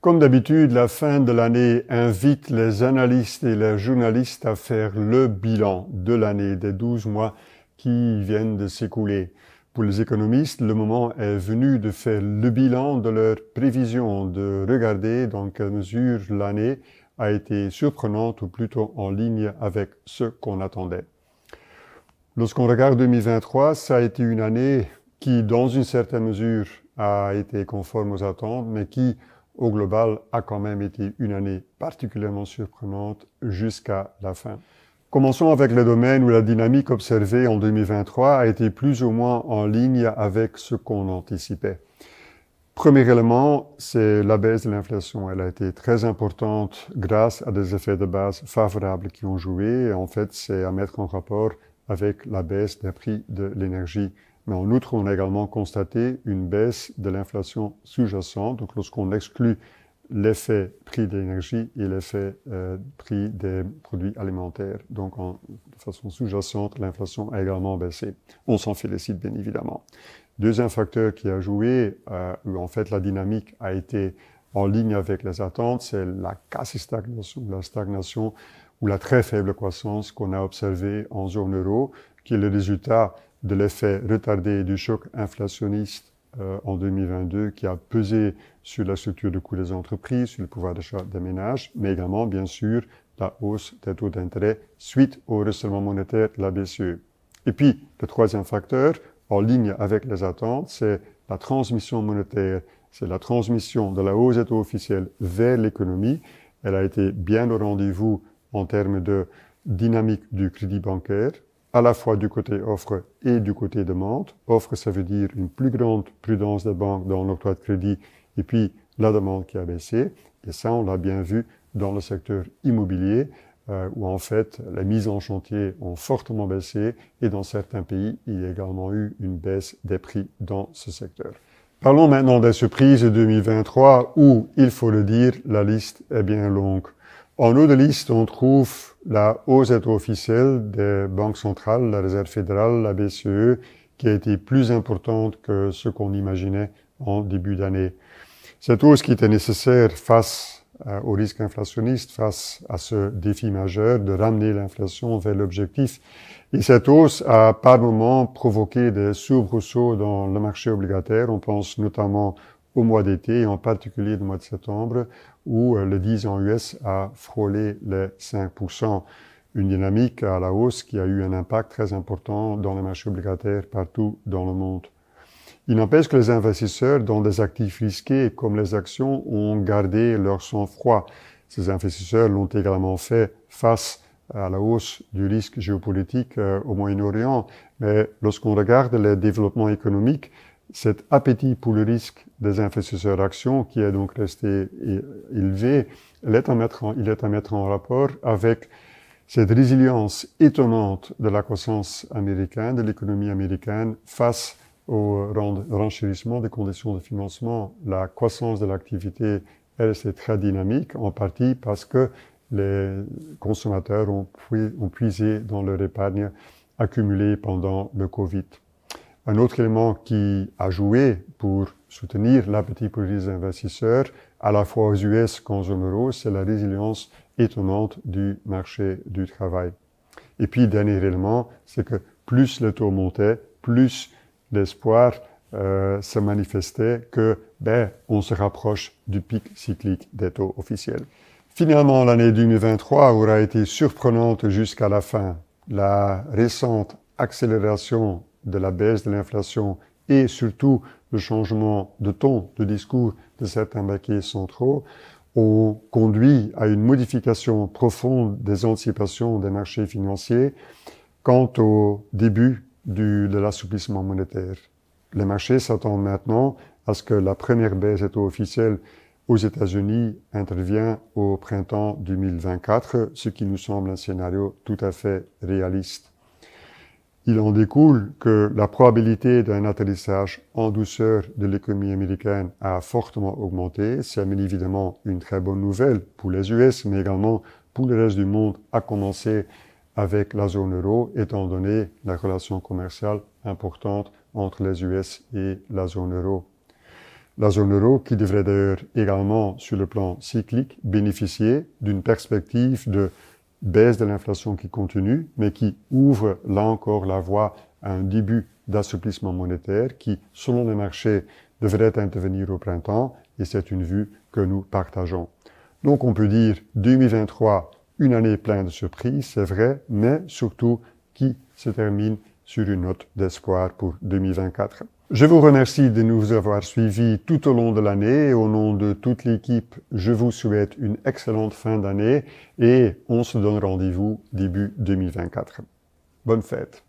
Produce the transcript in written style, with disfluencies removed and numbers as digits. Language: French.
Comme d'habitude, la fin de l'année invite les analystes et les journalistes à faire le bilan de l'année, des 12 mois qui viennent de s'écouler. Pour les économistes, le moment est venu de faire le bilan de leurs prévisions, de regarder dans quelle mesure l'année a été surprenante ou plutôt en ligne avec ce qu'on attendait. Lorsqu'on regarde 2023, ça a été une année qui, dans une certaine mesure, a été conforme aux attentes, mais qui, au global, a quand même été une année particulièrement surprenante jusqu'à la fin. Commençons avec le domaine où la dynamique observée en 2023 a été plus ou moins en ligne avec ce qu'on anticipait. Premier élément, c'est la baisse de l'inflation. Elle a été très importante grâce à des effets de base favorables qui ont joué. En fait, c'est à mettre en rapport avec la baisse des prix de l'énergie. Mais en outre, on a également constaté une baisse de l'inflation sous-jacente. Donc, lorsqu'on exclut l'effet prix de l'énergie et l'effet prix des produits alimentaires. Donc, de façon sous-jacente, l'inflation a également baissé. On s'en félicite bien évidemment. Deuxième facteur qui a joué, où en fait la dynamique a été en ligne avec les attentes, c'est la quasi-stagnation, la stagnation ou la très faible croissance qu'on a observée en zone euro, qui est le résultat de l'effet retardé du choc inflationniste en 2022 qui a pesé sur la structure de coûts des entreprises, sur le pouvoir d'achat des ménages, mais également, bien sûr, la hausse des taux d'intérêt suite au resserrement monétaire de la BCE. Et puis, le troisième facteur, en ligne avec les attentes, c'est la transmission monétaire. C'est la transmission de la hausse des taux officiels vers l'économie. Elle a été bien au rendez-vous en termes de dynamique du crédit bancaire, à la fois du côté offre et du côté demande. Offre, ça veut dire une plus grande prudence des banques dans l'octroi de crédit et puis la demande qui a baissé. Et ça, on l'a bien vu dans le secteur immobilier où en fait les mises en chantier ont fortement baissé et dans certains pays, il y a également eu une baisse des prix dans ce secteur. Parlons maintenant des surprises de 2023 où, il faut le dire, la liste est bien longue. En haut de liste, on trouve la hausse des taux officiels des banques centrales, la Réserve fédérale, la BCE, qui a été plus importante que ce qu'on imaginait en début d'année. Cette hausse qui était nécessaire face au risque inflationniste, face à ce défi majeur de ramener l'inflation vers l'objectif. Et cette hausse a par moments provoqué des soubresauts dans le marché obligataire. On pense notamment au mois d'été, et en particulier le mois de septembre, où le 10 ans US a frôlé les 5%. Une dynamique à la hausse qui a eu un impact très important dans les marchés obligataires partout dans le monde. Il n'empêche que les investisseurs dans des actifs risqués comme les actions ont gardé leur sang-froid. Ces investisseurs l'ont également fait face à la hausse du risque géopolitique au Moyen-Orient. Mais lorsqu'on regarde les développements économiques, cet appétit pour le risque des investisseurs actions, qui est donc resté élevé, il est à mettre en rapport avec cette résilience étonnante de la croissance américaine, de l'économie américaine, face au renchérissement des conditions de financement. La croissance de l'activité est restée très dynamique, en partie parce que les consommateurs ont puisé dans leur épargne accumulée pendant le Covid. Un autre élément qui a joué pour soutenir l'appétit pour les investisseurs, à la fois aux US qu'en zone euro, c'est la résilience étonnante du marché du travail. Et puis, dernier élément, c'est que plus le taux montait, plus l'espoir se manifestait que, on se rapproche du pic cyclique des taux officiels. Finalement, l'année 2023 aura été surprenante jusqu'à la fin. La récente accélération de la baisse de l'inflation et surtout le changement de ton, de discours de certains banquiers centraux ont conduit à une modification profonde des anticipations des marchés financiers quant au début de l'assouplissement monétaire. Les marchés s'attendent maintenant à ce que la première baisse des taux officiels aux États-Unis intervient au printemps 2024, ce qui nous semble un scénario tout à fait réaliste. Il en découle que la probabilité d'un atterrissage en douceur de l'économie américaine a fortement augmenté. C'est bien évidemment une très bonne nouvelle pour les US, mais également pour le reste du monde, à commencer avec la zone euro, étant donné la relation commerciale importante entre les US et la zone euro. La zone euro qui devrait d'ailleurs également, sur le plan cyclique, bénéficier d'une perspective de baisse de l'inflation qui continue, mais qui ouvre là encore la voie à un début d'assouplissement monétaire qui, selon les marchés, devrait intervenir au printemps, et c'est une vue que nous partageons. Donc on peut dire 2023, une année pleine de surprises, c'est vrai, mais surtout qui se termine sur une note d'espoir pour 2024. Je vous remercie de nous avoir suivis tout au long de l'année et au nom de toute l'équipe, je vous souhaite une excellente fin d'année et on se donne rendez-vous début 2024. Bonne fête!